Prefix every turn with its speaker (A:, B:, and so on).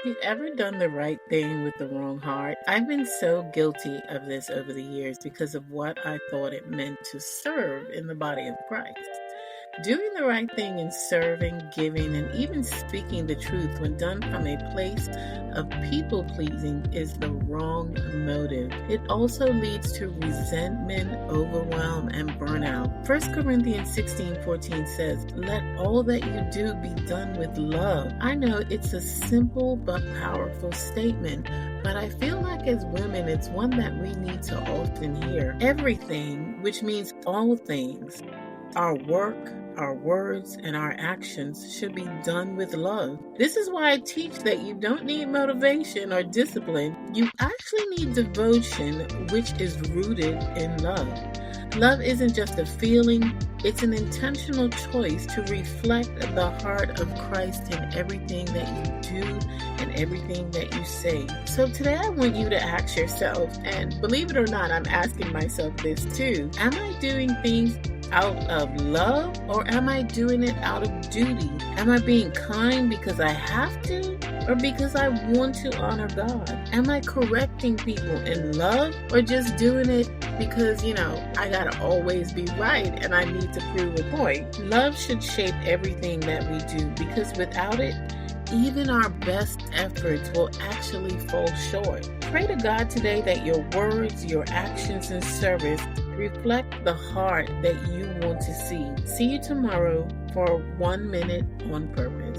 A: You ever done the right thing with the wrong heart? I've been so guilty of this over the years because of what I thought it meant to serve in the body of Christ. Doing the right thing in serving, giving, and even speaking the truth when done from a place of people pleasing is the wrong motive. It also leads to resentment, overwhelm, and burnout. 1 Corinthians 16:14 says, "Let all that you do be done with love." I know it's a simple but powerful statement, but I feel like as women, it's one that we need to often hear. Everything, which means all things, our work, our words, and our actions should be done with love. This is why I teach that you don't need motivation or discipline. You actually need devotion, which is rooted in love. Love isn't just a feeling, it's an intentional choice to reflect the heart of Christ in everything that you do and everything that you say. So today I want you to ask yourself, and believe it or not, I'm asking myself this too. Am I doing things out of love, or am I doing it out of duty? Am I being kind because I have to, or because I want to honor God? Am I correcting people in love, or just doing it because, I gotta always be right and I need to prove a point? Love should shape everything that we do, because without it, even our best efforts will actually fall short. Pray to God today that your words, your actions, and service reflect the heart that you want to see. See you tomorrow for 1 minute on purpose.